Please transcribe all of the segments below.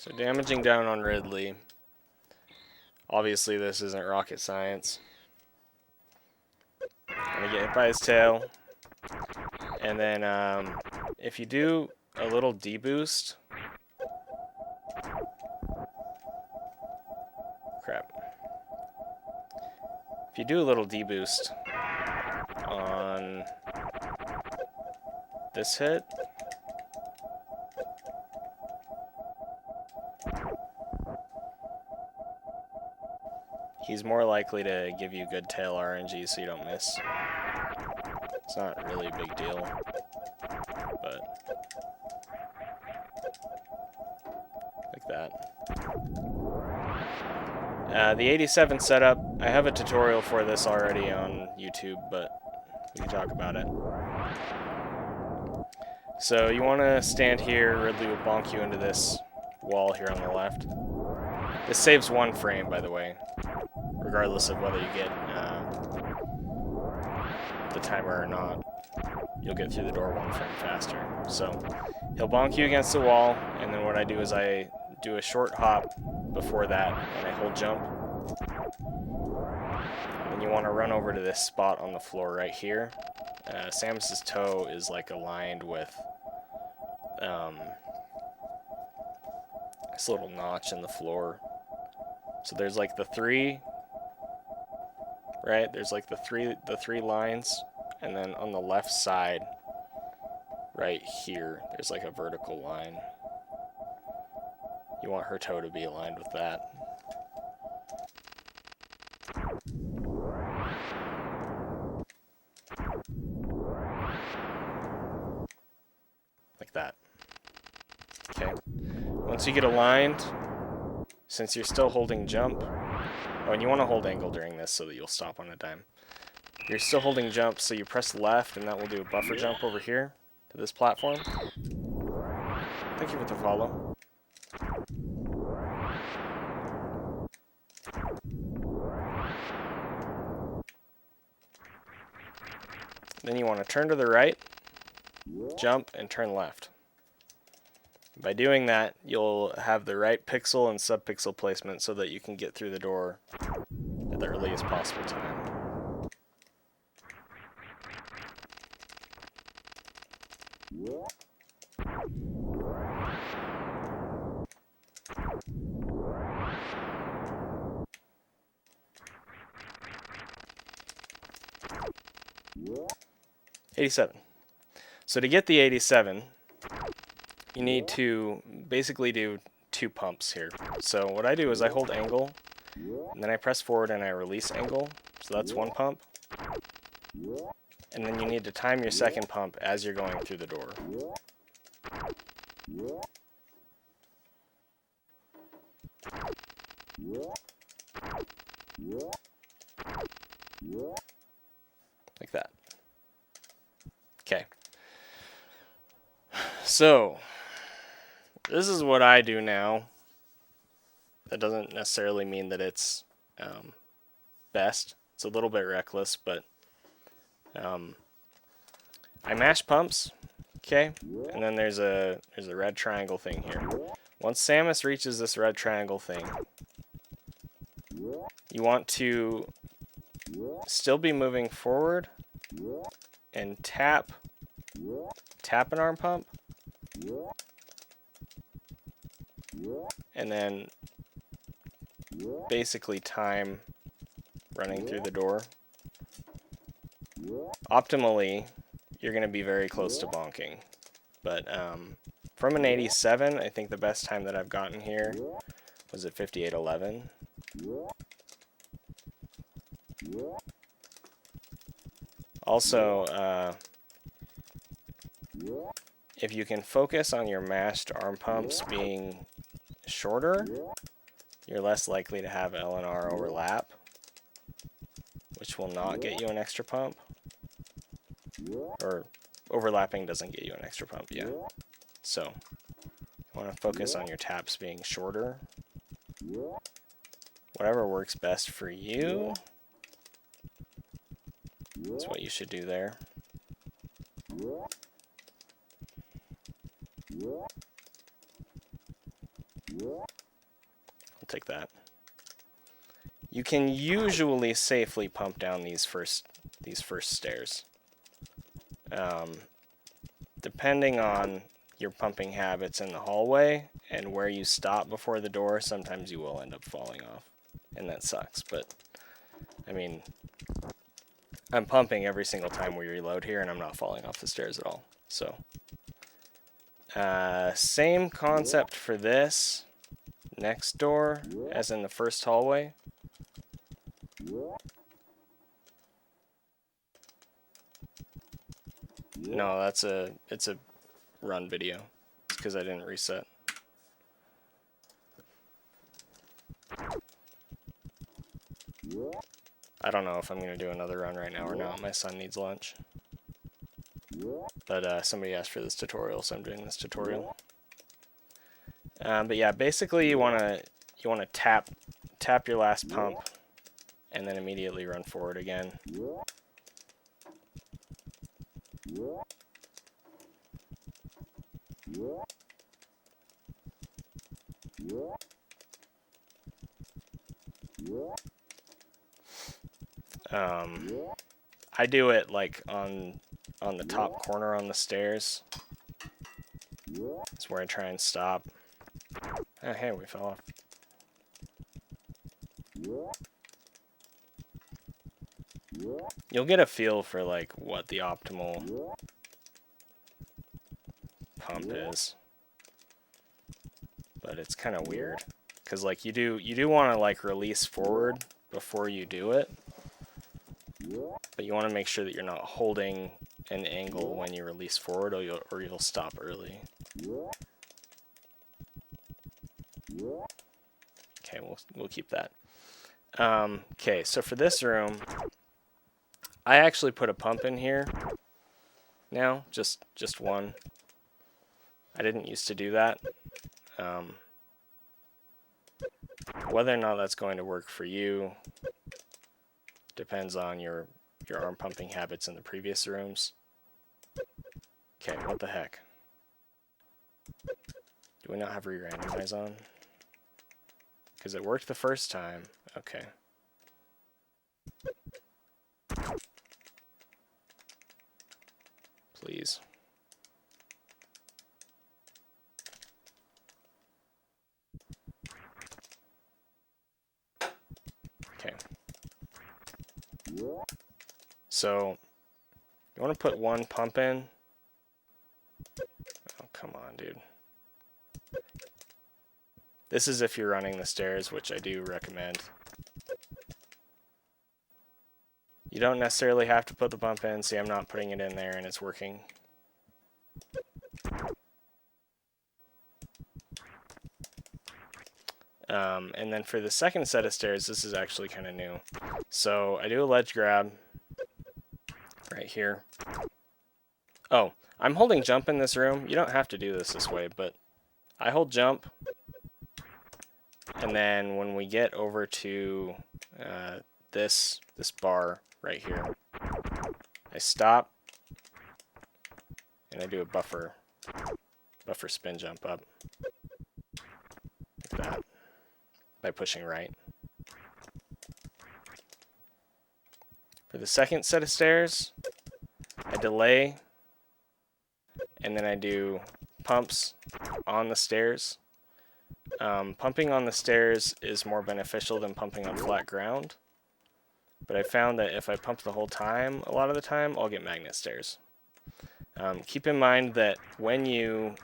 So damaging down on Ridley. Obviously this isn't rocket science. Gonna get hit by his tail. And then if you do a little deboost. Crap. If you do a little deboost on this hit, he's more likely to give you good tail RNG so you don't miss. It's not really a big deal, but like that. The 87 setup, I have a tutorial for this already on YouTube, but we can talk about it. So you want to stand here, Ridley will bonk you into this wall here on the left. This saves 1 frame, by the way, regardless of whether you get the timer or not. You'll get through the door 1 frame faster. So he'll bonk you against the wall, and then what I do is I do a short hop before that, and I hold jump. And then you want to run over to this spot on the floor right here. Samus's toe is like aligned with this little notch in the floor. So there's like the 3, right? There's like the three lines, and then on the left side, right here, there's like a vertical line. You want her toe to be aligned with that. Like that. Okay. Once you get aligned, since you're still holding jump, oh, and you want to hold angle during this so that you'll stop on a dime. You're still holding jump, so you press left, and that will do a buffer jump over here to this platform. Thank you for the follow. Then you want to turn to the right, jump, and turn left. By doing that, you'll have the right pixel and subpixel placement so that you can get through the door at the earliest possible time. $87. So to get the 87, you need to basically do 2 pumps here. So what I do is I hold angle, and then I press forward and I release angle. So that's 1 pump. And then you need to time your second pump as you're going through the door. Like that. Okay. So, this is what I do now. That doesn't necessarily mean that it's best. It's a little bit reckless, but I mash pumps, okay, and then there's a red triangle thing here. Once Samus reaches this red triangle thing, you want to still be moving forward and tap an arm pump, and then basically time running through the door. Optimally, you're going to be very close to bonking, but from an 87, I think the best time that I've gotten here was at 58:11. Also, if you can focus on your mashed arm pumps being shorter, you're less likely to have L and R overlap, which will not get you an extra pump. Or overlapping doesn't get you an extra pump, yeah. So, you want to focus on your taps being shorter. Whatever works best for you is what you should do there. I'll take that. You can usually safely pump down these first stairs. Depending on your pumping habits in the hallway and where you stop before the door, sometimes you will end up falling off, and that sucks. But I mean, I'm pumping every single time we reload here, and I'm not falling off the stairs at all. So, same concept for this next door as in the first hallway. No, it's a run video. It's because I didn't reset. I don't know if I'm going to do another run right now or not. My son needs lunch. But somebody asked for this tutorial, so I'm doing this tutorial. But yeah, basically you want to tap your last pump and then immediately run forward again. I do it like on the top corner on the stairs. That's where I try and stop. Oh, hey, we fell off. You'll get a feel for like what the optimal pump is, but it's kind of weird because like you do want to like release forward before you do it, but you want to make sure that you're not holding an angle when you release forward, or you'll stop early. Okay, we'll keep that. Okay, so for this room, I actually put a pump in here now, just one. I didn't used to do that. Whether or not that's going to work for you depends on your arm pumping habits in the previous rooms. Okay, what the heck? Do we not have re-randomize on? Because it worked the first time. Okay. Please. Okay. So, you want to put one pump in. Oh, come on, dude. This is if you're running the stairs, which I do recommend. You don't necessarily have to put the pump in. See, I'm not putting it in there and it's working. And then for the second set of stairs, this is actually kind of new. So I do a ledge grab right here. Oh, I'm holding jump in this room. You don't have to do this way, but I hold jump. And then when we get over to this bar right here, I stop and I do a buffer spin jump up like that by pushing right. For the second set of stairs, I delay and then I do pumps on the stairs. Pumping on the stairs is more beneficial than pumping on flat ground, but I found that if I pump the whole time, a lot of the time, I'll get magnet stairs. Keep in mind that when you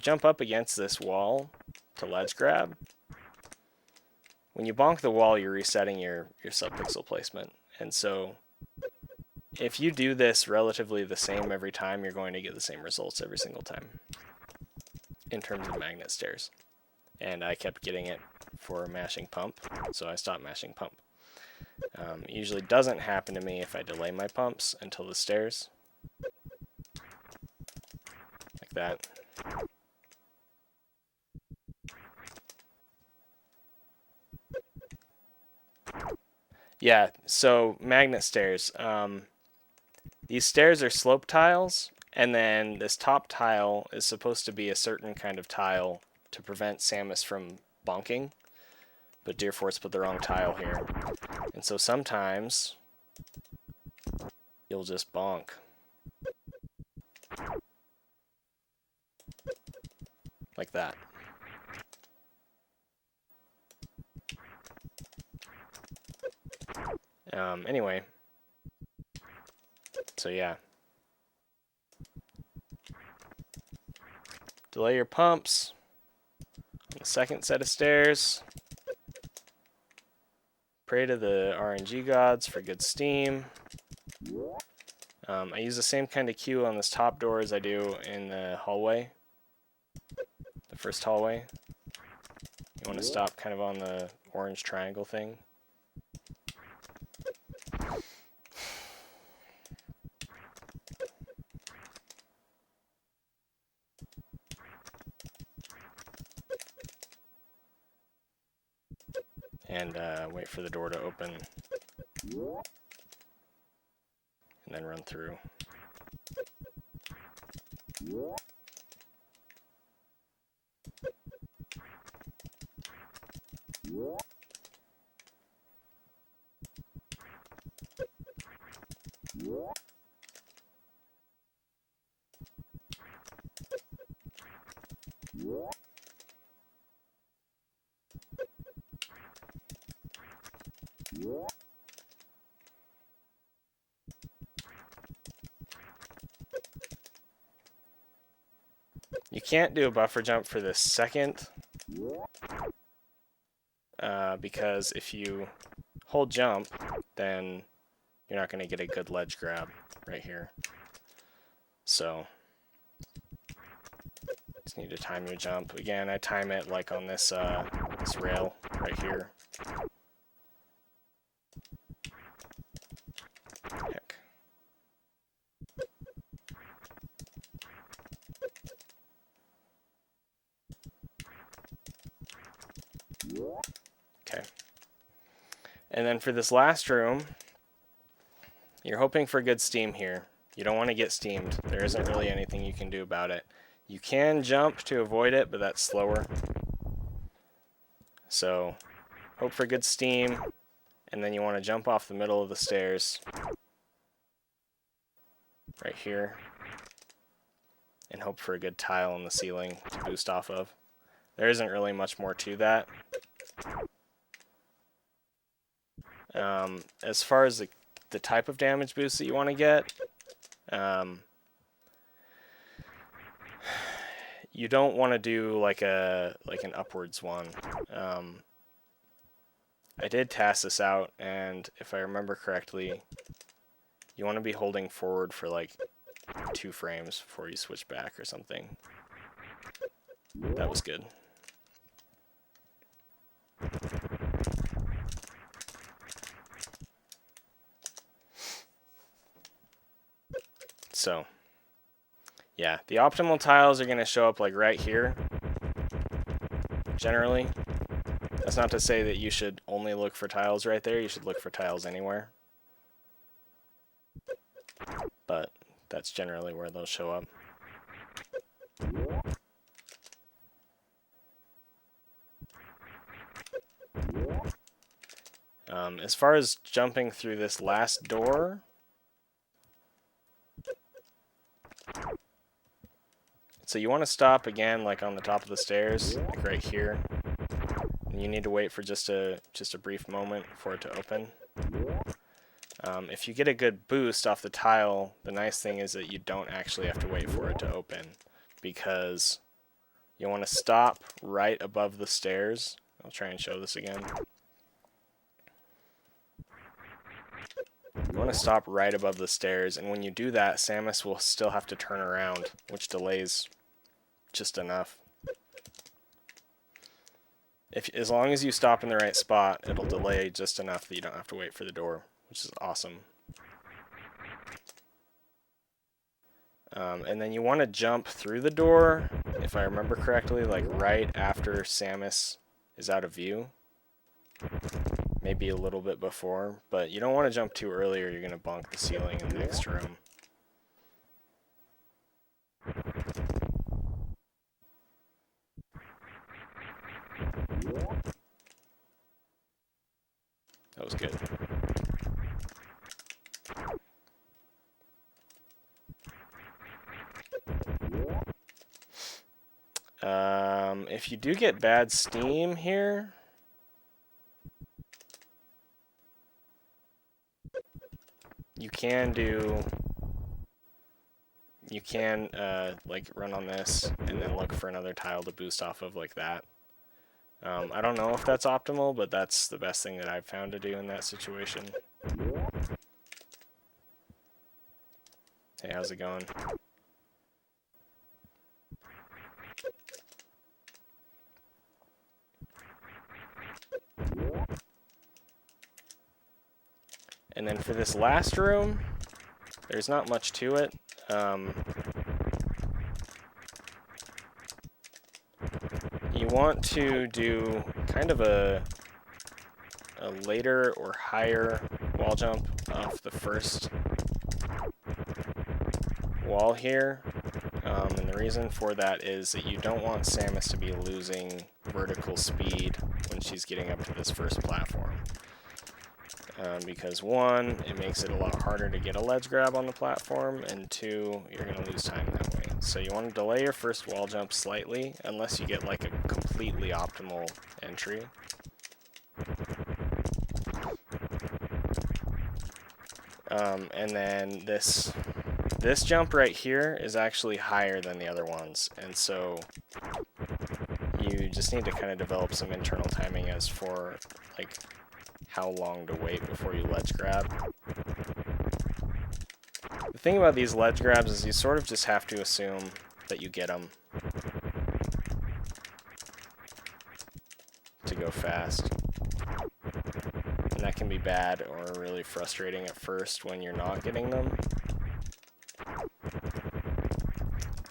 jump up against this wall to ledge grab, when you bonk the wall, you're resetting your subpixel placement, and so if you do this relatively the same every time, you're going to get the same results every single time in terms of magnet stairs. And I kept getting it for mashing pump, so I stopped mashing pump. It usually doesn't happen to me if I delay my pumps until the stairs. Like that. Yeah, so magnet stairs. These stairs are slope tiles, And then this top tile is supposed to be a certain kind of tile to prevent Samus from bonking, but Deer Force put the wrong tile here. And so sometimes you'll just bonk. Like that. Anyway, so yeah. Delay your pumps on the second set of stairs. Pray to the RNG gods for good steam. I use the same kind of queue on this top door as I do in the hallway. The first hallway. You want to stop kind of on the orange triangle thing. And wait for the door to open. And then run through. You can't do a buffer jump for the second, because if you hold jump, then you're not going to get a good ledge grab right here. So, just need to time your jump. Again, I time it like on this this rail right here. Heck. Okay. And then for this last room, you're hoping for good steam here. You don't want to get steamed. There isn't really anything you can do about it. You can jump to avoid it, but that's slower. So, hope for good steam, and then you want to jump off the middle of the stairs. Right here. And hope for a good tile on the ceiling to boost off of. There isn't really much more to that. As far as the type of damage boost that you want to get, you don't want to do like an upwards one. I did test this out, and if I remember correctly, you want to be holding forward for like 2 frames before you switch back or something. That was good. So, yeah, the optimal tiles are going to show up like right here, generally. That's not to say that you should only look for tiles right there. You should look for tiles anywhere. But that's generally where they'll show up. As far as jumping through this last door, so you want to stop again like on the top of the stairs, like right here. And you need to wait for just a brief moment for it to open. If you get a good boost off the tile, the nice thing is that you don't actually have to wait for it to open, because you want to stop right above the stairs. I'll try and show this again. You want to stop right above the stairs, and when you do that, Samus will still have to turn around, which delays just enough. As long as you stop in the right spot, it'll delay just enough that you don't have to wait for the door, which is awesome. And then you want to jump through the door, if I remember correctly, like right after Samus is out of view. Maybe a little bit before, but you don't want to jump too early or you're going to bonk the ceiling in the next room. That was good. If you do get bad steam here, you can like run on this and then look for another tile to boost off of like that. I don't know if that's optimal, but that's the best thing that I've found to do in that situation. Hey, how's it going? And then for this last room, there's not much to it. You want to do kind of a later or higher wall jump off the first wall here. And the reason for that is that you don't want Samus to be losing vertical speed when she's getting up to this first platform. Because one, it makes it a lot harder to get a ledge grab on the platform, and two, you're going to lose time that way. So you want to delay your first wall jump slightly, unless you get like a completely optimal entry. And then this jump right here is actually higher than the other ones, and so you just need to kind of develop some internal timing as for like how long to wait before you ledge grab. The thing about these ledge grabs is you sort of just have to assume that you get them to go fast. And that can be bad or really frustrating at first when you're not getting them.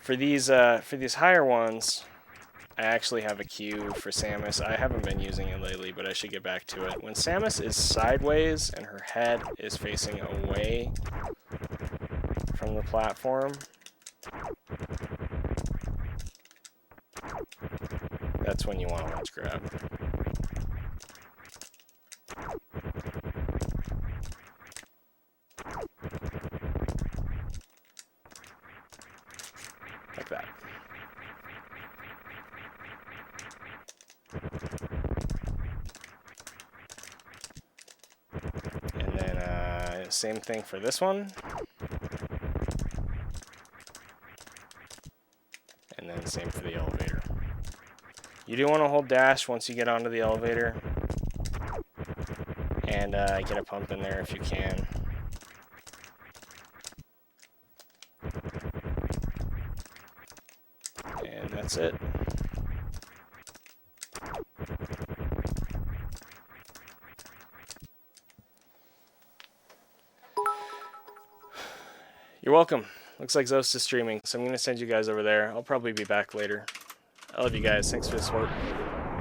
For these higher ones, I actually have a cue for Samus. I haven't been using it lately, but I should get back to it. When Samus is sideways and her head is facing away from the platform, that's when you want to ledge grab. Like that. And then same thing for this one. And then same for the elevator. You do want to hold dash once you get onto the elevator. And get a pump in there if you can. And that's it. You're welcome. Looks like Zost is streaming, so I'm going to send you guys over there. I'll probably be back later. I love you guys. Thanks for the support.